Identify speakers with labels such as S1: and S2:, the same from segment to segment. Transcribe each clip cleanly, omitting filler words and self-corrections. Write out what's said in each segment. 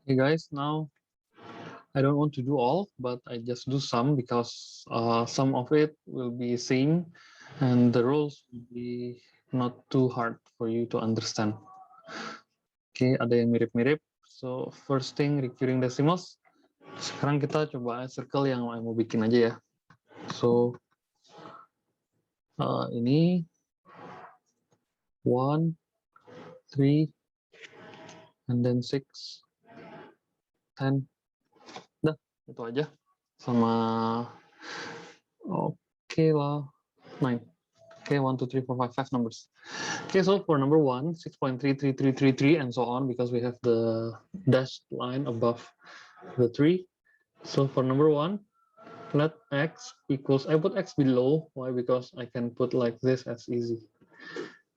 S1: Hey guys, now I don't want to do all, but I just do some because some of it will be same and the rules will be not too hard for you to understand. Oke, ada yang mirip-mirip. So, first thing recurring decimals. Sekarang kita coba circle yang mau bikin aja ya. So, ini 1, 3, and then 6, 10. Dah, itu aja. Sama oke lah, 9. Okay, 1, 2, 3, 4, 5, 5 numbers. Okay, so for number 1, 6.33333 and so on, because we have the dashed line above the 3. So for number 1, let x equals, I put x below. Why? Because I can put like this as easy.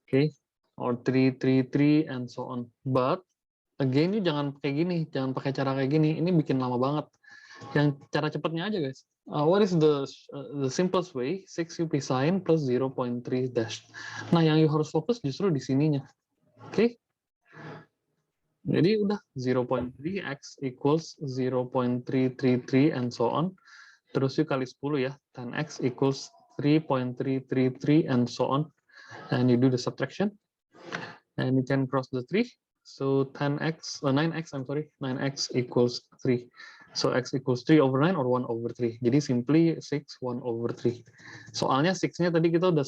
S1: Okay, or 333 and so on. But again, ini jangan kayak gini, jangan pakai cara kayak gini. Ini bikin lama banget. Yang cara cepatnya aja, guys. What is the simplest way? 6 sine plus 0.3 dash. Nah, yang you harus fokus justru di sininya. Oke? Okay? Jadi udah 0.3 x equals 0.333 and so on. Terus you kali 10 ya. 10x equals 3.333 and so on. And you do the subtraction. And you can cross the 3. So 9x, I'm sorry, 9x equals 3. So x equals 3 over 9 or 1 over 3. Jadi simply 6, 1 over 3. Soalnya 6-nya tadi kita udah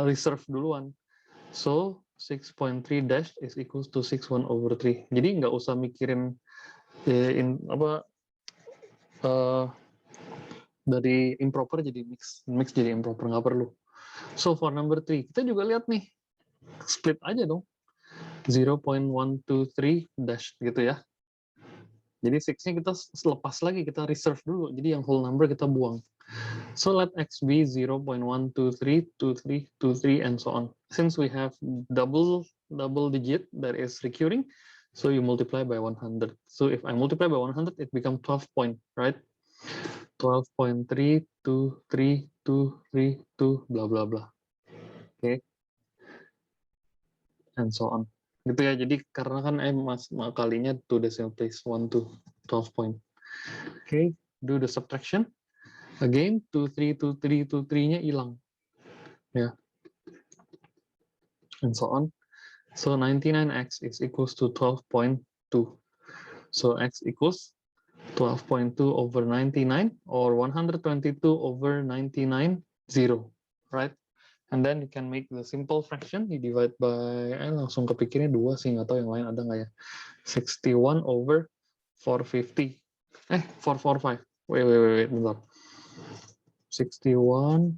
S1: reserve duluan. So 6.3 dash is equals to 6, 1 over 3. Jadi nggak usah mikirin dari improper jadi mix jadi improper, nggak perlu. So for number 3, kita juga lihat nih, split aja dong. 0.123 dash gitu ya. Jadi 6-nya kita lepas lagi, kita reserve dulu. Jadi yang whole number kita buang. So let x be 0.1232323 and so on. Since we have double digit that is recurring, so you multiply by 100. So if I multiply by 100, it becomes 12 point, right? 12.32322 blah blah blah. Okay. And so on. Gitu ya, jadi karena kan kalinya 2 decimal place 1 to 12 point. Okay, do the subtraction. Again, 232323-nya hilang. Ya. And so on. So 99x is equals to 12.2. So x equals 12.2 over 99 or 122 over 99, 0. Right? And then you can make the simple fraction, you divide by, langsung kepikirnya 2 sih, nggak tahu yang lain ada nggak ya. 61 over 450. 445. Wait, bentar. 61.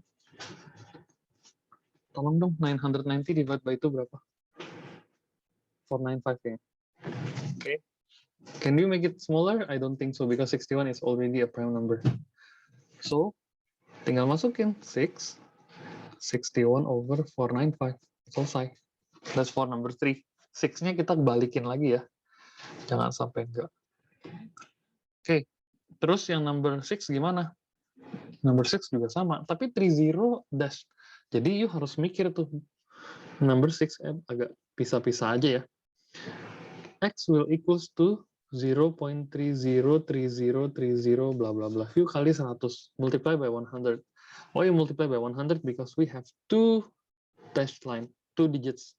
S1: Tolong dong, 990 divide by itu berapa? 495 ya. Okay. Can you make it smaller? I don't think so, because 61 is already a prime number. So, tinggal masukin 6. 61 over 495. Selesai. That's for number 3. 6-nya kita balikin lagi ya. Jangan sampai enggak. Oke. Terus yang number 6 gimana? Number 6 juga sama. Tapi 30 dash. Jadi you harus mikir tuh. Number 6 agak pisah-pisah aja ya. X will equals to 0.303030 bla bla bla. You kali 100. Multiply by 100. Why you multiply by 100? Because we have 2 dashed line, 2 digits.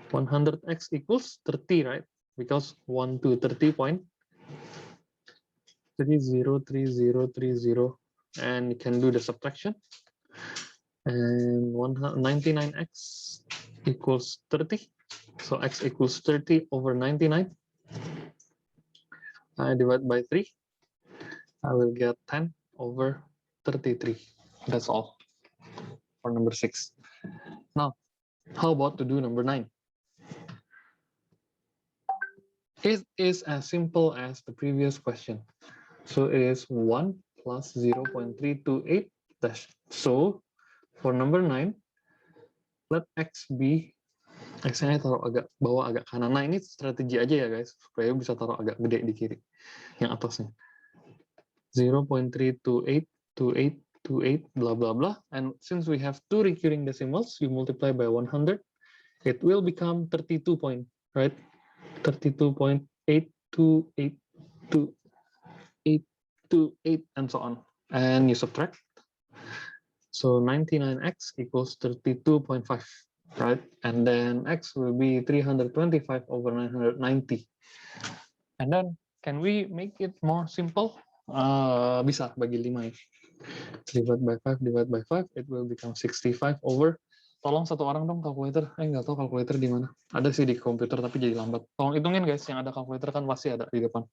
S1: 100x equals 30, right? Because 1 to 30.303030, and you can do the subtraction. And 99x equals 30. So x equals 30 over 99. I divide by 3. I will get 10 over 33. That's all for number 6. Now, how about to do number 9? It is as simple as the previous question. So it is 1 plus 0.328 dash. So for number 9, let x be, x-nya taruh agak bawah, agak kanan. Nah, ini strategi aja ya guys, supaya bisa taruh agak gede di kiri, yang atasnya. 0.3282828 blah blah blah. And since we have 2 recurring decimals, you multiply by 100, it will become 32 point, right? 32.2 8 to 8 to 8 to 8 and so on. And you subtract. So 99x equals 32.5, right? And then x will be 325 over 990. And then can we make it more simple? Bisa bagi 5 ya. Divide by 5, divide by 5, it will become 65 over. Tolong satu orang dong kalkulator. Nggak tahu kalkulator di mana. Ada sih di komputer tapi jadi lambat. Tolong hitungin guys, yang ada kalkulator kan pasti ada di depan.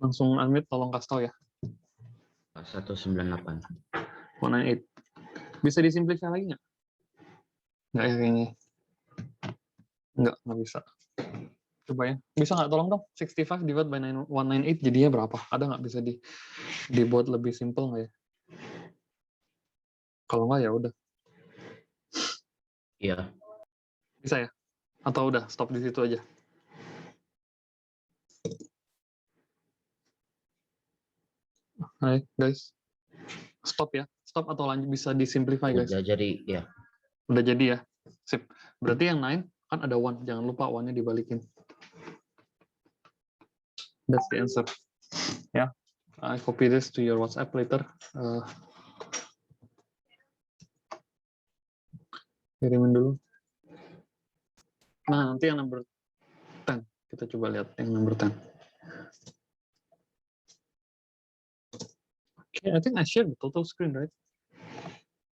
S1: Langsung unmute, tolong kasih tahu ya.
S2: 198.
S1: 198. Bisa disimplifikasi lagi nggak? Nggak ya kayaknya. Nggak bisa. Coba ya. Bisa nggak tolong dong? 65 divide by 198 jadinya berapa? Ada nggak bisa dibuat lebih simple nggak ya? Kalau nggak ya udah.
S2: Iya.
S1: Bisa ya? Atau udah stop di situ aja? Hai guys. Stop ya. Stop atau lanjut bisa disimplify guys.
S2: Udah jadi ya.
S1: Udah jadi ya. Sip. Berarti yang 9 kan ada 1. Jangan lupa 1-nya dibalikin. That's the answer. Ya. I copy this to your WhatsApp later. Kirimin dulu. Nah, nanti yang number 10. Kita coba lihat yang number 10. Okay, I think I share the total screen, right?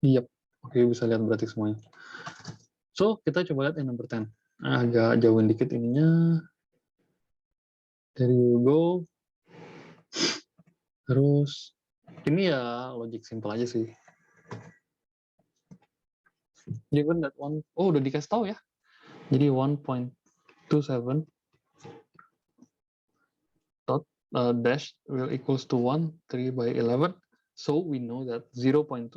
S1: Yep. Oke, bisa lihat berarti semuanya. So, kita coba lihat yang number 10. Agak jauhin dikit ininya. There you go. Terus, ini ya logic simple aja sih. Given that one, oh udah dikasih tahu ya. Jadi 1.27 dot dash will equals to 1, 3 by 11. So we know that 0.27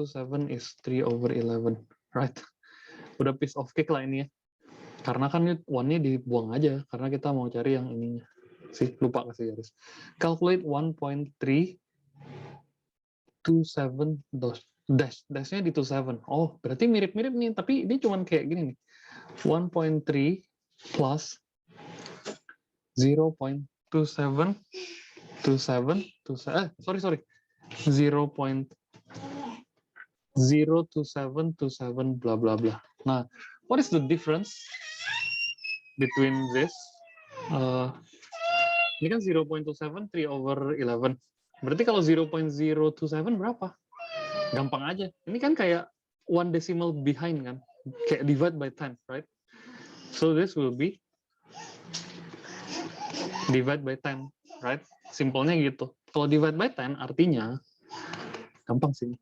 S1: is 3 over 11, right? Udah piece of cake lah ini ya. Karena kan 1-nya dibuang aja, karena kita mau cari yang ininya. Sih, lupa kasih garis. Calculate 1.327 dash-nya di 27. Oh, berarti mirip-mirip nih, tapi ini cuman kayak gini nih. 1.3 plus 0.27 sorry 0.02727 bla bla bla. Nah, what is the difference between this? Ini kan 0.27 3 over 11. Berarti kalau 0.027 berapa? Gampang aja. Ini kan kayak 1 decimal behind kan? Kayak divide by 10, right? So this will be divide by 10, right? Simpelnya gitu. Kalau divide by 10 artinya gampang sih.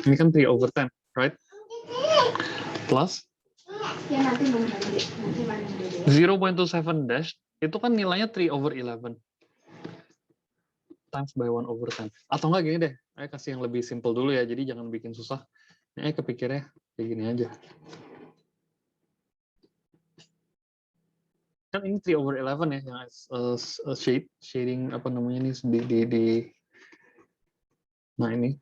S1: Ini kan 3 over 10, right? Plus 0.27 dash itu kan nilainya 3 over 11 times by 1 over 10. Atau enggak gini deh, saya kasih yang lebih simple dulu ya, jadi jangan bikin susah. Ini kepikirnya kayak gini aja. Kan ini 3 over 11 ya, yang shading apa namanya nih di nah ini.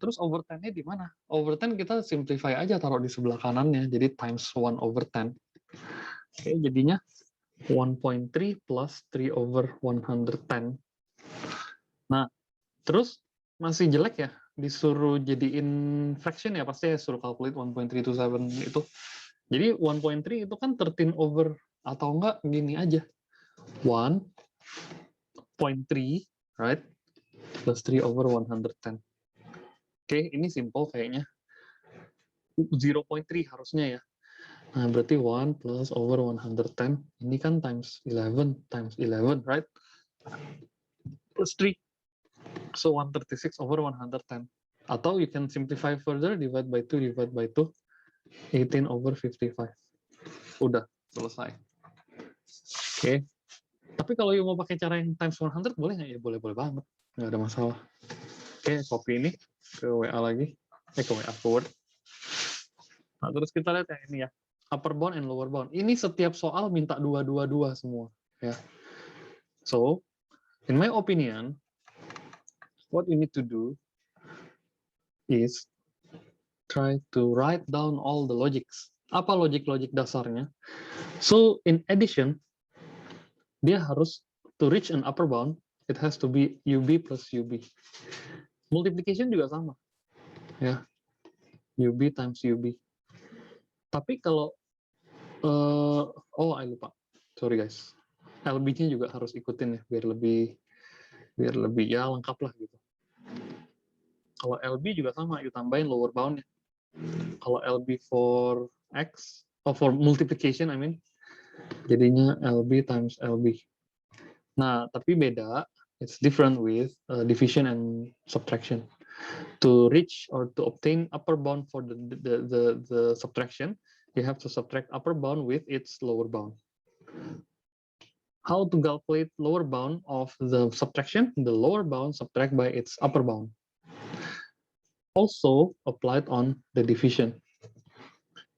S1: Terus over 10-nya di mana? Over 10 kita simplify aja, taruh di sebelah kanannya, jadi times 1 over 10. Oke, jadinya 1.3 plus 3 over 110. Nah, terus masih jelek ya, disuruh jadiin fraction ya, pasti ya suruh calculate 1.327 itu. Jadi 1.3 itu kan 13 over, atau enggak gini aja, 1.3, right, plus 3 over 110. Oke, ini simple kayaknya. 0.3 harusnya ya. Nah, berarti 1 plus over 110, ini kan times 11, right? Plus 3. So 136 over 110. Atau you can simplify further, divide by 2, 18 over 55. Udah, selesai. Oke. Tapi kalau you mau pakai cara yang times 100, boleh nggak? Ya boleh-boleh banget. Nggak ada masalah. Oke, copy ini ke WA lagi. Ke WA forward. Nah, terus kita lihat yang ini ya. Upper bound and lower bound. Ini setiap soal minta 2 semua. Ya. So, in my opinion, what you need to do is try to write down all the logics. Apa logik-logik dasarnya? So in addition, dia harus to reach an upper bound, it has to be UB plus UB. Multiplication juga sama, ya, UB times UB. Tapi kalau I lupa, sorry guys, LB-nya juga harus ikutin ya, biar lebih ya lengkap lah gitu. Kalau LB juga sama, you tambahin lower boundnya. Kalau LB for X, for multiplication I mean, jadinya LB times LB. Nah, tapi beda, it's different with division and subtraction. To reach or to obtain upper bound for the subtraction, you have to subtract upper bound with its lower bound. How to calculate lower bound of the subtraction? The lower bound subtract by its upper bound. Also applied on the division.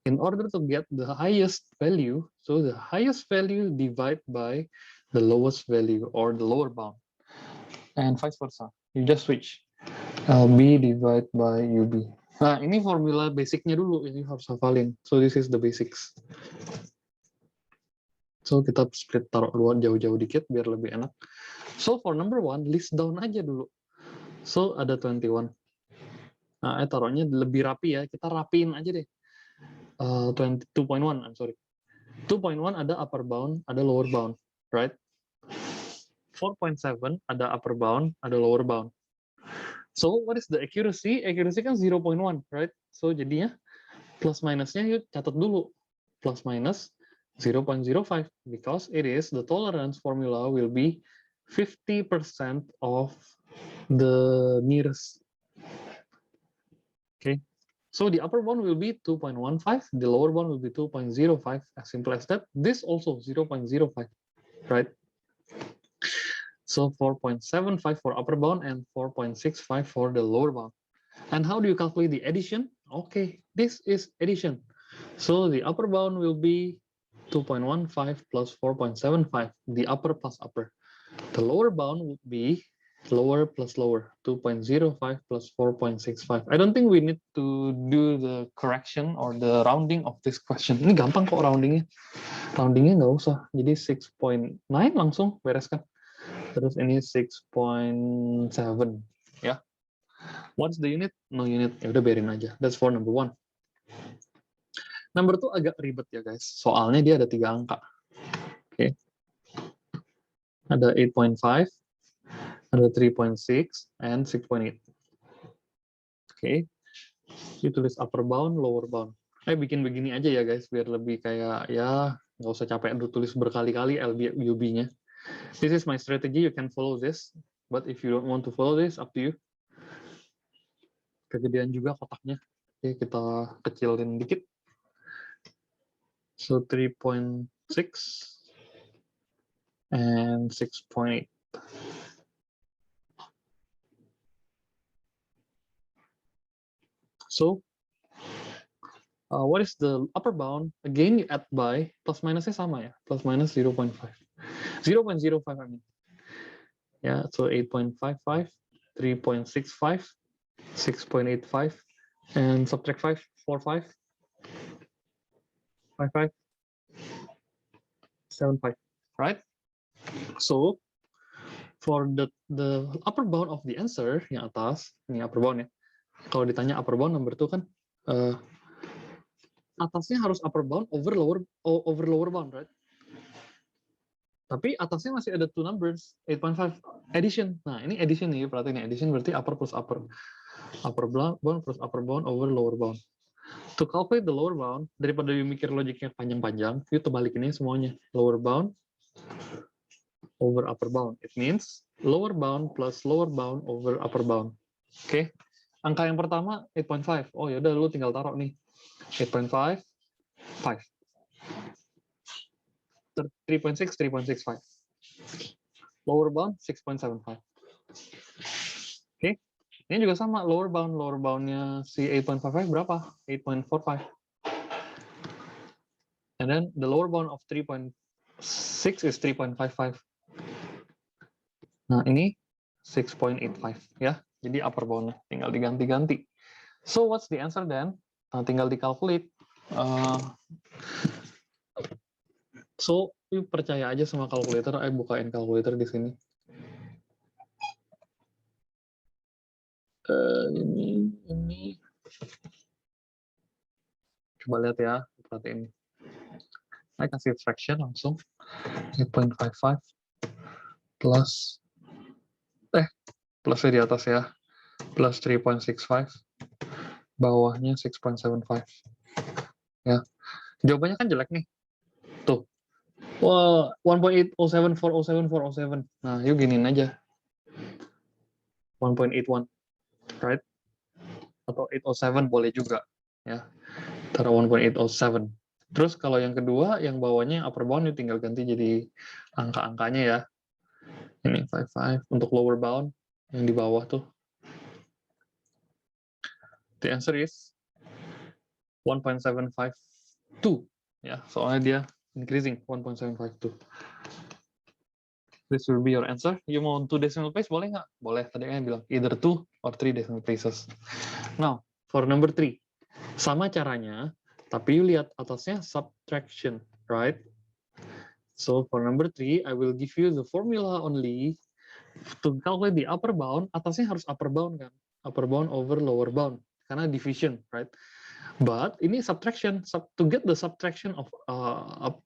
S1: In order to get the highest value, so the highest value divide by the lowest value or the lower bound. And vice versa. You just switch. LB divide by UB. Nah, ini formula basicnya dulu, ini harus hafalin. So this is the basics. So kita split taruh luar jauh-jauh dikit biar lebih enak. So for number one, list down aja dulu. So ada 21. Nah, taruhnya lebih rapi ya. Kita rapiin aja deh. 2.1, I'm sorry. 2.1 ada upper bound, ada lower bound, right? 4.7 ada upper bound, ada lower bound. So what is the accuracy? Accuracy kan 0.1, right? So jadinya plus minusnya yuk catat dulu. Plus minus 0.05 because it is the tolerance formula will be 50% of the nearest. Okay. So the upper bound will be 2.15, the lower bound will be 2.05, as simple as that. This also 0.05, right? So 4.75 for upper bound and 4.65 for the lower bound. And how do you calculate the addition? Okay, this is addition. So the upper bound will be 2.15 plus 4.75, the upper plus upper. The lower bound would be lower plus lower, 2.05 plus 4.65. I don't think we need to do the correction or the rounding of this question. Ini gampang kok roundingnya. Roundingnya nggak usah. Jadi 6.9 langsung bereskan. Terus ini 6.7. Ya. What's the unit? No unit. Ya udah biarin aja. That's for number one. Number two agak ribet ya guys. Soalnya dia ada 3 angka. Oke. Okay. Ada 8.5. Ada 3.6 and 6.8. Oke, ditulis upper bound, lower bound. Bikin begini aja ya guys, biar lebih kayak ya nggak usah capek tulis berkali-kali LB UB-nya. This is my strategy. You can follow this, but if you don't want to follow this, up to you. Kegedean juga kotaknya. Oke, kita kecilin dikit. So 3.6 and 6.8. So, what is the upper bound? Again, you add by, plus minusnya sama ya, plus minus 0.5. 0.05 I mean. Yeah, so 8.55, 3.65, 6.85, and subtract 5, 4.5, 5.5, 7.5, right? So, for the upper bound of the answer, yang atas, ini upper bound ya. Kalau ditanya upper bound number 2 kan, atasnya harus upper bound over lower bound, right? Tapi atasnya masih ada 2 numbers, 8.5 addition. Nah, ini addition nih, berarti ini addition berarti upper plus upper. Upper bound plus upper bound over lower bound. To calculate the lower bound, daripada you mikir logiknya panjang-panjang, you balikin semuanya. Lower bound over upper bound. It means lower bound plus lower bound over upper bound. Oke. Okay. Angka yang pertama 8.5. Oh ya udah lu tinggal taruh nih. 8.5 5. 3.6, 3.65. Lower bound 6.75. Oke, ini juga sama lower boundnya si 8.55 berapa? 8.45. And then the lower bound of 3.6 is 3.55. Nah ini 6.85 ya. Jadi upper boundnya tinggal diganti-ganti. So what's the answer then? Nah, tinggal dikalkulate. So, percaya aja sama kalkulator. Bukain kalkulator di sini. Ini. Coba lihat ya, perhatiin. Saya kasih fraction langsung. 8.55 plus plusnya di atas ya, plus 3.65, bawahnya 6.75. Ya, jawabannya kan jelek nih. Tuh. Wah, 1.807, 407, 407. Nah, yuk giniin aja. 1.81, right? Atau 807 boleh juga, ya. Taruh 1.807. Terus kalau yang kedua, yang bawahnya yang upper bound, yuk tinggal ganti jadi angka-angkanya ya. Ini 55 untuk lower bound, yang di bawah tuh. The answer is 1.752. Ya, soalnya dia increasing 1.752. This will be your answer. You mau 2 decimal place boleh nggak? Boleh. Tadi kan bilang either 2 or 3 decimal places. Now, for number 3. Sama caranya, tapi you lihat atasnya subtraction, right? So, for number 3, I will give you the formula only to calculate the upper bound. Atasnya harus upper bound kan? Upper bound over lower bound. Karena division, right? But ini subtraction. To get the subtraction of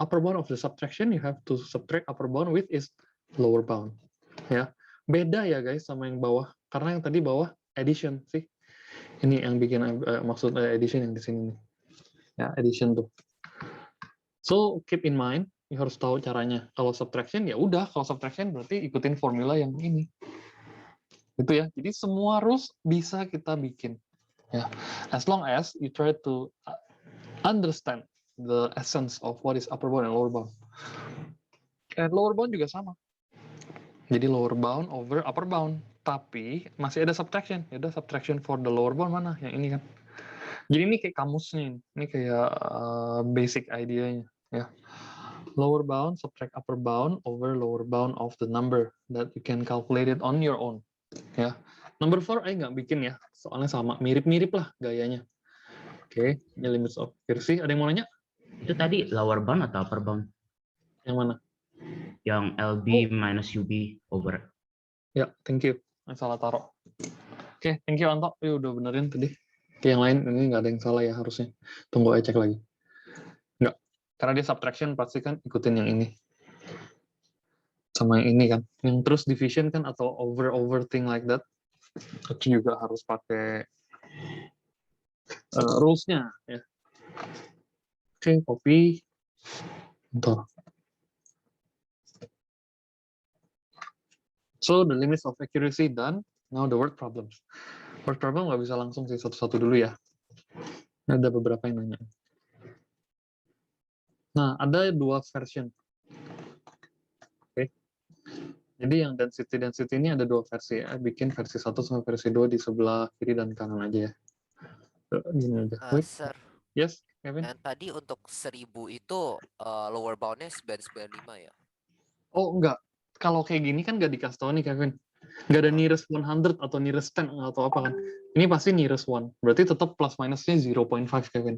S1: upper bound of the subtraction, you have to subtract upper bound with is lower bound. Ya, beda ya guys sama yang bawah. Karena yang tadi bawah addition sih. Ini yang bikin maksud addition yang di sini nih. Ya, addition tuh. So keep in mind, you harus tahu caranya. Kalau subtraction ya udah, kalau subtraction berarti ikutin formula yang ini. Itu ya. Jadi semua rules bisa kita bikin. Ya, as long as you try to understand the essence of what is upper bound and lower bound. And lower bound juga sama. Jadi lower bound over upper bound. Tapi masih ada subtraction. Ya udah subtraction for the lower bound mana? Yang ini kan. Jadi ini kayak kamusnya. Ini kayak basic idea-nya. Ya. Lower bound subtract upper bound over lower bound of the number that you can calculate it on your own. Ya. Number 4 nggak bikin ya. Soalnya sama. Mirip-mirip lah gayanya. Oke, ini limits of accuracy. Ada yang mau nanya?
S2: Itu tadi lower bound atau upper bound?
S1: Yang mana?
S2: Yang LB minus UB over.
S1: Ya, thank you. Salah taruh. Oke, thank you Anto. Udah benerin tadi. Oke, yang lain ini nggak ada yang salah ya harusnya. Tunggu aja cek lagi. Nggak. Karena dia subtraction pasti kan ikutin yang ini. Sama yang ini kan. Yang terus division kan atau over thing like that. Itu juga harus pakai rules-nya ya. Oke, copy. Bentar. So, the limits of accuracy done. Now the word problems. Word problem nggak bisa langsung sih satu-satu dulu ya. Ada beberapa yang nanya. Nah, ada 2 version. Oke. Jadi yang density ini ada 2 versi ya. Bikin versi 1 sama versi 2 di sebelah kiri dan kanan aja ya. Gini aja.
S3: Sir.
S1: Yes, Kevin?
S3: Yang tadi untuk 1000 itu lower bound-nya 995 ya?
S1: Oh, enggak. Kalau kayak gini kan nggak dikasih tahu nih, Kevin. Nggak ada nearest 100 atau nearest 10 atau apa kan. Ini pasti nearest 1. Berarti tetap plus minusnya 0.5, Kevin.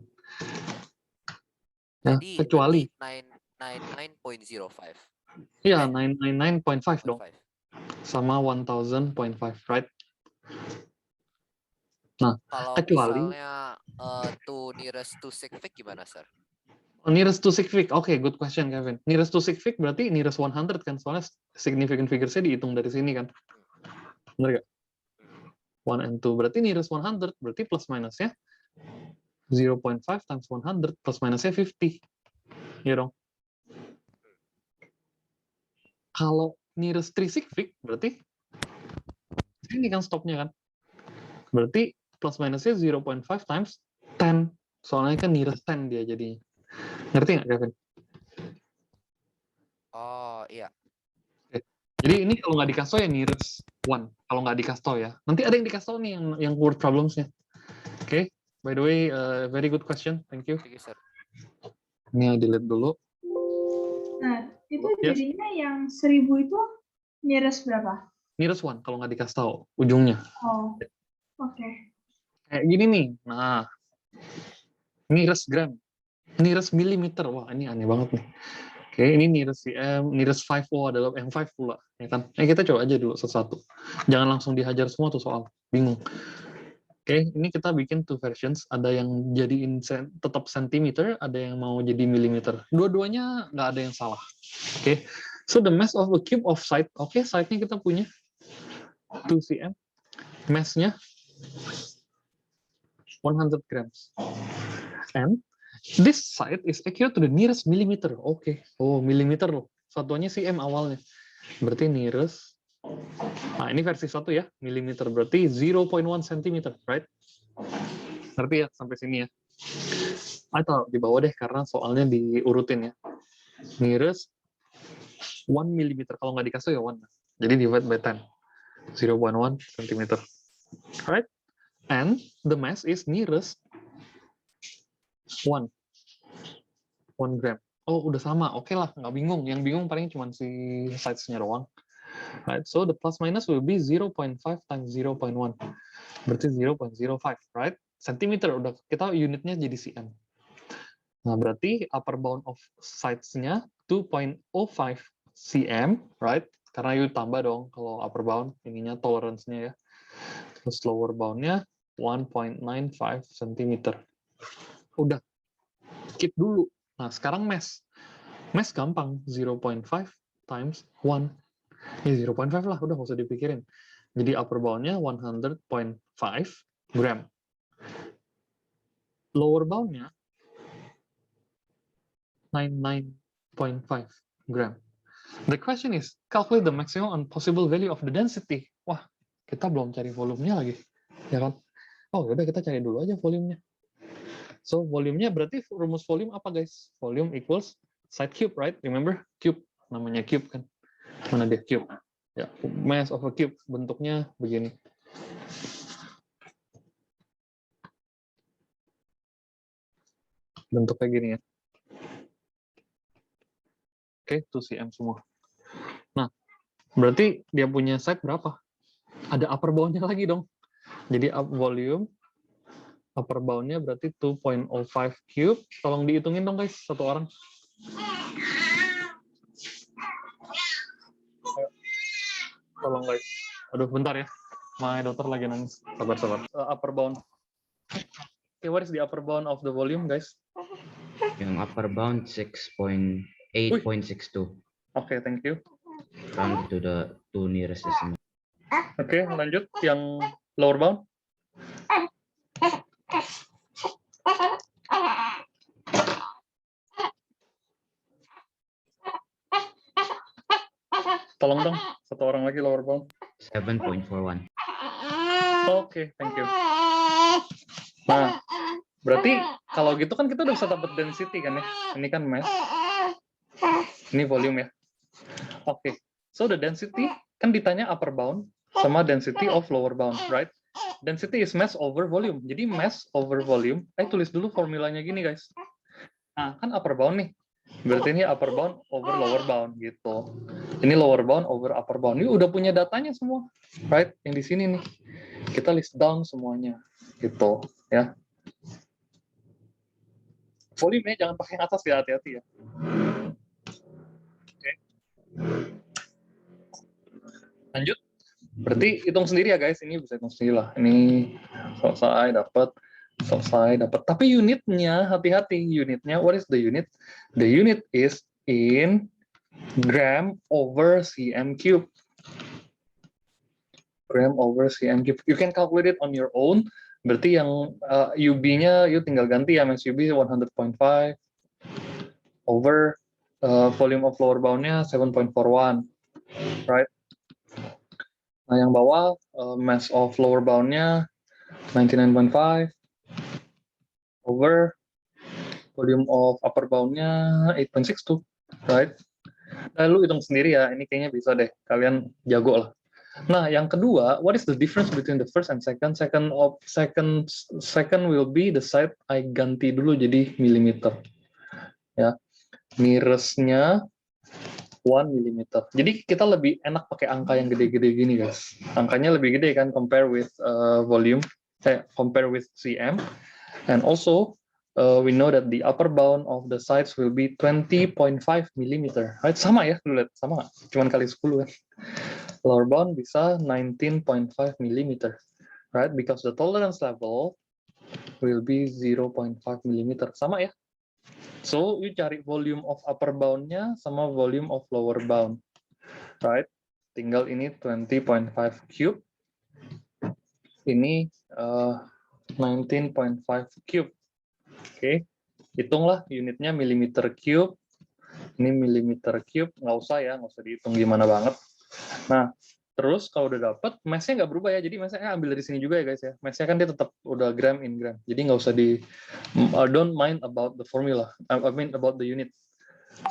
S1: Nah,
S3: jadi
S1: kecuali
S3: 999.05.
S1: Iya, 999.5 dong.
S3: 5.
S1: Sama 1000.5, right? Nah,
S3: kalau
S1: kecuali
S3: misalnya to nearest to sigfig gimana, sir?
S1: nearest to sigfig. Oke, good question, Kevin. Nearest to sigfig berarti nearest 100 kan? Soalnya significant figures-nya dihitung dari sini kan? Bener nggak? 1 and 2. Berarti nearest 100, berarti plus minusnya 0.5 times 100, plus minusnya 50. Iya dong. Kalau nearest 3 sigfig, berarti ini kan stopnya kan? Berarti plus minusnya 0.5 times 10. Soalnya kan nearest 10 dia jadinya. Ngerti nggak, Kevin?
S3: Oh, iya.
S1: Oke. Jadi ini kalau nggak dikasih ya nearest 1. Kalau nggak dikasih ya. Nanti ada yang dikasih nih yang word problems-nya. Oke. By the way, very good question. Thank you.
S3: Thank you, sir.
S1: Ini delete dulu.
S4: Nah, itu
S1: Yes.
S4: jadinya yang 1000 itu nearest berapa?
S1: Nearest 1 kalau nggak dikasih tahu ujungnya.
S4: Oh, oke.
S1: Kayak gini nih. Nah, nearest gram. nearest millimeter. Wah, ini aneh banget nih. Oke, ini nearest cm, nearest 5O adalah M5 pula, ya kan? Kita coba aja dulu satu-satu. Jangan langsung dihajar semua tuh soal, bingung. Oke, ini kita bikin two versions. Ada yang jadiin tetap sentimeter, ada yang mau jadi milimeter. Dua-duanya nggak ada yang salah. Oke, so the mass of a cube of side. Oke, side-nya kita punya 2 cm. Mass-nya 100 grams. And this side is accurate to the nearest millimeter. Oke, oh milimeter loh. Satuannya cm awalnya. Berarti nearest. Nah, ini versi 1 ya, milimeter. Berarti 0.1 cm, right? Ngerti ya sampai sini ya? Atau di bawah deh, karena soalnya diurutin ya. Nearest 1 millimeter. Kalau nggak dikasih ya 1. Jadi divide by 10. 0.1 cm. Right? And the mass is nearest 1 gram. Oh, udah sama. Oke lah, nggak bingung. Yang bingung paling cuma si size-nya doang. Right? So the plus minus will be 0.5 times 0.1. Berarti 0.05, right? Centimeter, udah kita unitnya jadi cm. Nah, berarti upper bound of sides-nya 2.05 cm, right? Karena you tambah dong kalau upper bound, ininya tolerance-nya ya. Terus lower bound-nya 1.95 cm. Udah, keep dulu. Nah, sekarang mass. Mass gampang, 0.5 times 1. Ini 0.5 lah, udah nggak usah dipikirin. Jadi upper bound-nya 100.5 gram. Lower bound-nya 99.5 gram. The question is, calculate the maximum and possible value of the density. Wah, kita belum cari volumenya lagi, ya kan? Oh, yaudah kita cari dulu aja volumenya. So, volumenya berarti rumus volume apa, guys? Volume equals side cube, right? Remember? Cube. Namanya cube, kan? Mana dia? Cube. Ya, mass of a cube. Bentuknya begini. Bentuknya gini ya. Oke, 2 cm semua. Nah, berarti dia punya side berapa? Ada upper bound-nya lagi dong. Jadi volume upper bound-nya berarti 2.05 cube. Tolong dihitungin dong guys, satu orang. Tolong guys. Aduh, bentar ya. My daughter lagi nangis. Sabar. Upper bound. Okay, what is the upper bound of the volume, guys?
S2: Yung upper bound 8.62.
S1: Okay, thank you.
S2: Round to the two nearest decimal.
S1: Oke, lanjut. Yang lower bound? Tolong dong, satu orang lagi lower bound.
S2: 7.41.
S1: Oke, thank you. Nah, berarti kalau gitu kan kita udah bisa dapat density kan ya? Ini kan mass. Ini volume ya. Oke, so the density kan ditanya upper bound sama density of lower bound, right? Density is mass over volume. Jadi mass over volume, tulis dulu formulanya gini guys. Nah, kan upper bound nih. Berarti ini upper bound over lower bound gitu. Ini lower bound over upper bound. Ini udah punya datanya semua, right? Yang di sini nih. Kita list down semuanya gitu, ya. Volume-nya jangan pakai yang atas ya, hati-hati ya. Oke. Lanjut. Berarti hitung sendiri ya guys, ini bisa hitung sendiri lah. Ini selesai dapat. Tapi unitnya, hati-hati unitnya. What is the unit? The unit is in gram over cm cube. Gram over cm cube. You can calculate it on your own. Berarti yang UB-nya you tinggal ganti ya, mass UB 100.5 over volume of lower bound-nya 7.41, right? Nah, yang bawah mass of lower bound-nya 99.5 over volume of upper bound-nya 8.62, right? Lalu hitung sendiri ya, ini kayaknya bisa deh, kalian jago lah. Nah, yang kedua, what is the difference between the first and second? Second will be the side I ganti dulu jadi millimeter. Ya, nearest-nya 1 millimeter. Jadi kita lebih enak pakai angka yang gede-gede gini, guys. Angkanya lebih gede kan, compare with volume, compare with cm, and also we know that the upper bound of the sides will be 20.5 millimeter. Right? Sama ya, lu lihat sama nggak? Cuman kali 10 kan. Lower bound bisa 19.5 millimeter, right? Because the tolerance level will be 0.5 millimeter. Sama ya. So you cari volume of upper bound-nya sama volume of lower bound, right? Tinggal ini 20.5 cube. Ini 19.5 cube. Oke, hitunglah unitnya millimeter cube. Ini millimeter cube, nggak usah dihitung gimana banget. Nah, terus kalau udah dapet, mass-nya nggak berubah ya. Jadi mass-nya ambil dari sini juga ya guys ya. Mass-nya kan dia tetap udah gram in gram. Jadi nggak usah don't mind about the formula. I mean about the unit.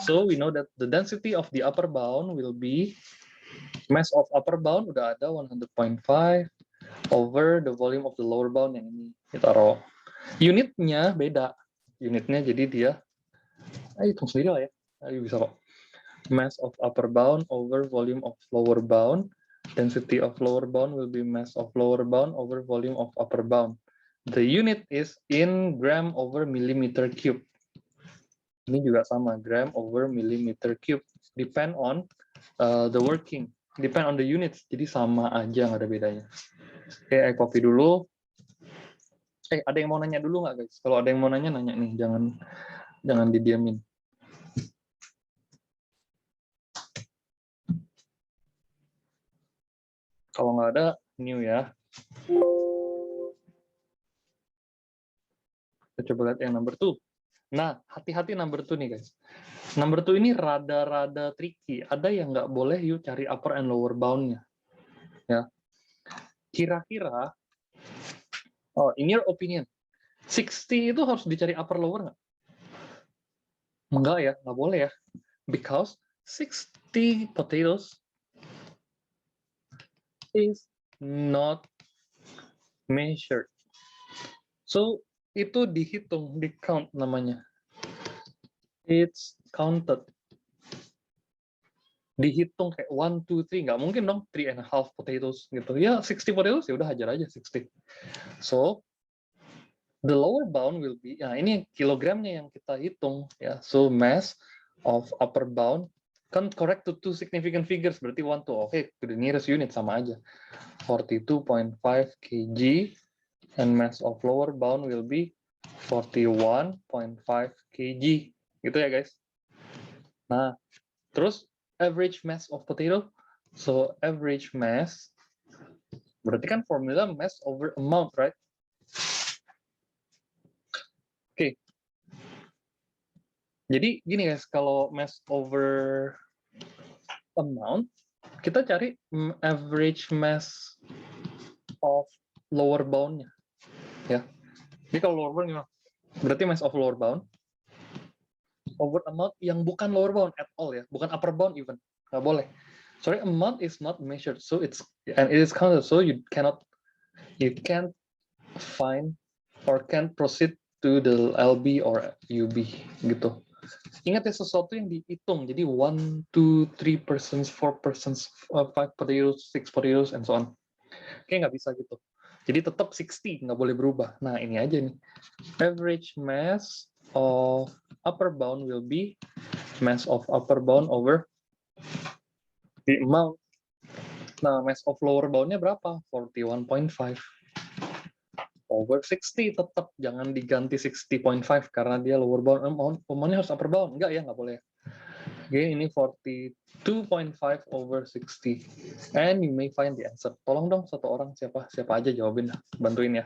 S1: So we know that the density of the upper bound will be mass of upper bound udah ada 100.5 over the volume of the lower bound yang ini kita taruh. Unitnya beda. Unitnya jadi dia, hitung sendiri lah ya. Ayo bisa kok. Mass of upper bound over volume of lower bound. Density of lower bound will be mass of lower bound over volume of upper bound. The unit is in gram over millimeter cube. Ini juga sama, gram over millimeter cube. Depend on the working. Depend on the units. Jadi sama aja, nggak ada bedanya. Oke, I copy dulu. Ada yang mau nanya dulu nggak guys? Kalau ada yang mau nanya, nanya nih. Jangan didiamin. Kalau nggak ada, new ya. Kita coba lihat yang number 2. Nah, hati-hati number 2 nih guys. Number 2 ini rada-rada tricky. Ada yang nggak boleh yuk cari upper and lower bound-nya. Ya. Kira-kira, in your opinion, 60 itu harus dicari upper lower nggak? Enggak ya, nggak boleh ya. Because 60 potatoes is not measured. So, itu dihitung, di count namanya. It's counted. Dihitung kayak 1, 2, 3. Nggak mungkin dong 3.5 potatoes gitu. Ya 60 potatoes ya udah hajar aja 60. So, the lower bound will be, nah ini kilogramnya yang kita hitung ya. So, mass of upper bound kan correct to two significant figures, berarti 1 to, oke, to the nearest unit sama aja. 42.5 kg and mass of lower bound will be 41.5 kg. Gitu ya guys. Nah, terus average mass of potato. So average mass berarti kan formula mass over amount, right? Oke. Jadi gini guys, kalau mass over amount, kita cari average mass of lower bound-nya. Ya. Jadi kalau lower bound gimana? Berarti mass of lower bound over amount yang bukan lower bound at all ya, bukan upper bound even, nggak boleh. Sorry, amount is not measured, so it is counted, so you can't find or can't proceed to the LB or UB gitu. Ingat ya, sesuatu yang dihitung, jadi 1, 2, 3 persons, 4 persons, 5 potatoes, 6 potatoes, and so on. Oke, nggak bisa gitu. Jadi tetap 60, nggak boleh berubah. Nah, ini aja nih. Average mass of upper bound will be mass of upper bound over the amount. Nah, mass of lower bound-nya berapa? 41.5 over 60, tetap jangan diganti 60.5 karena dia lower bound amount-nya harus upper bound. Enggak ya, nggak boleh. Oke, ini 42.5 over 60. And you may find the answer. Tolong dong satu orang, siapa aja jawabin, bantuin ya.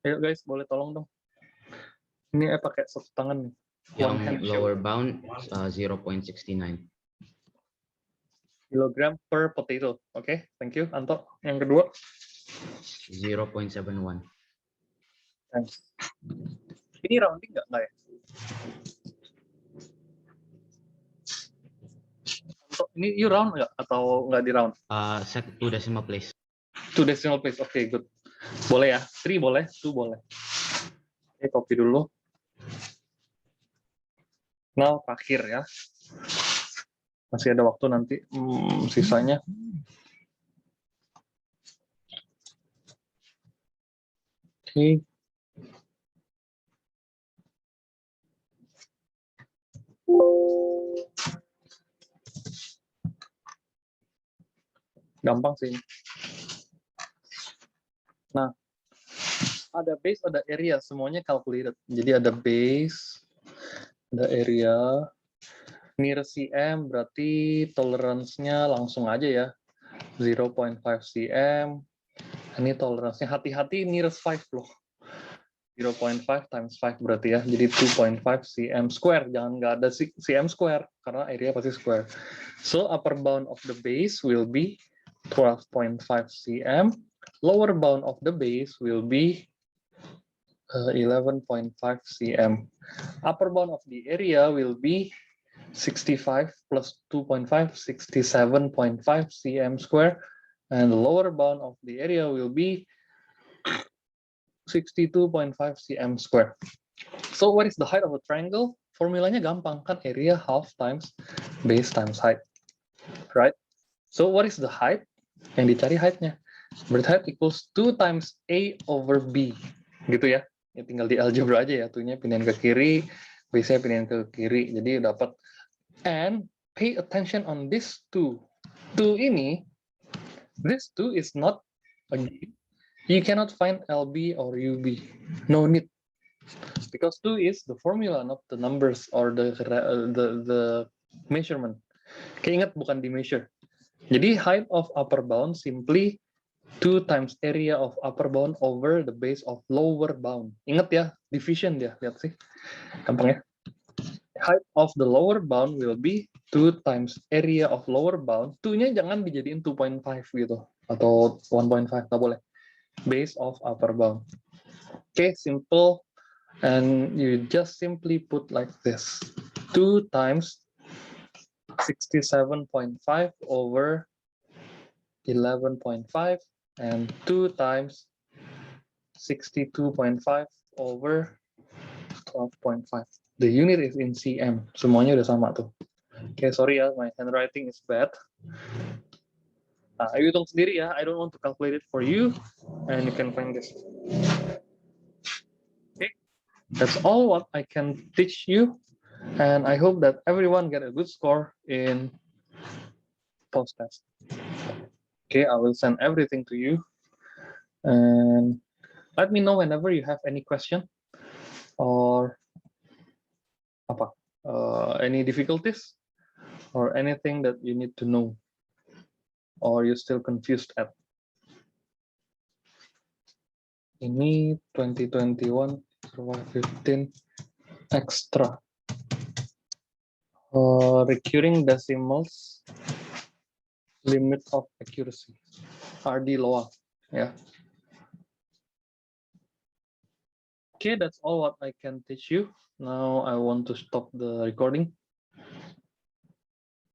S1: Ayo guys, boleh tolong dong. Ini pakai satu tangan nih.
S2: Yang lower bound 0.69
S1: kilogram per potato. Oke, thank you Anto. Yang kedua
S2: 0.71.
S1: Thanks. Ini rounding nggak ya? Anto, ini you round nggak atau nggak di round?
S2: Set to decimal place.
S1: 2 decimal place. Oke, good. Boleh ya? 3 boleh, 2 boleh. Oke, copy dulu. Now terakhir ya. Masih ada waktu nanti sisanya. Oke. Gampang sih. Nah, ada base, ada area, semuanya calculated. Jadi ada base, ada area. Nearest cm berarti tolerance-nya langsung aja ya. 0.5 cm. Ini toleransinya, hati-hati nearest 5 loh. 0.5 times 5 berarti ya. Jadi 2.5 cm square. Jangan nggak ada cm square, karena area pasti square. So, upper bound of the base will be 12.5 cm. Lower bound of the base will be 11.5 cm. Upper bound of the area will be 65 plus 2.5, 67.5 cm square. And the lower bound of the area will be 62.5 cm square. So what is the height of a triangle? Formulanya gampang kan, area half times base times height, right? So what is the height? Yang dicari height-nya. Berarti height equals 2 times A over B, gitu ya. Ya tinggal di algebra aja ya, tuh-nya pindahin ke kiri, base-nya pindahin ke kiri, jadi dapat. And pay attention on this 2. 2 ini, this 2 is not a game. You cannot find LB or UB. No need. Because 2 is the formula, not the numbers or the measurement. Ingat, bukan di measure. Jadi height of upper bound simply 2 times area of upper bound over the base of lower bound. Ingat ya, division dia. Lihat sih. Gampang ya. Height of the lower bound will be 2 times area of lower bound. 2-nya jangan dijadiin 2.5 gitu. Atau 1.5, nggak boleh. Base of upper bound. Okay, simple. And you just simply put like this. 2 times 67.5 over 11.5 and 2 times 62.5 over 12.5. The unit is in cm. Semuanya udah sama tuh. Okay, sorry ya, my handwriting is bad. Ayo hitung sendiri ya. I don't want to calculate it for you, and you can find this. Okay, that's all what I can teach you, and I hope that everyone get a good score in post-test. Okay, I will send everything to you, and let me know whenever you have any question or any difficulties or anything that you need to know or you're still confused at. Ini 2021 15 extra. Recurring decimals, limit of accuracy. RD Loa. Yeah. Okay, that's all what I can teach you. Now I want to stop the recording.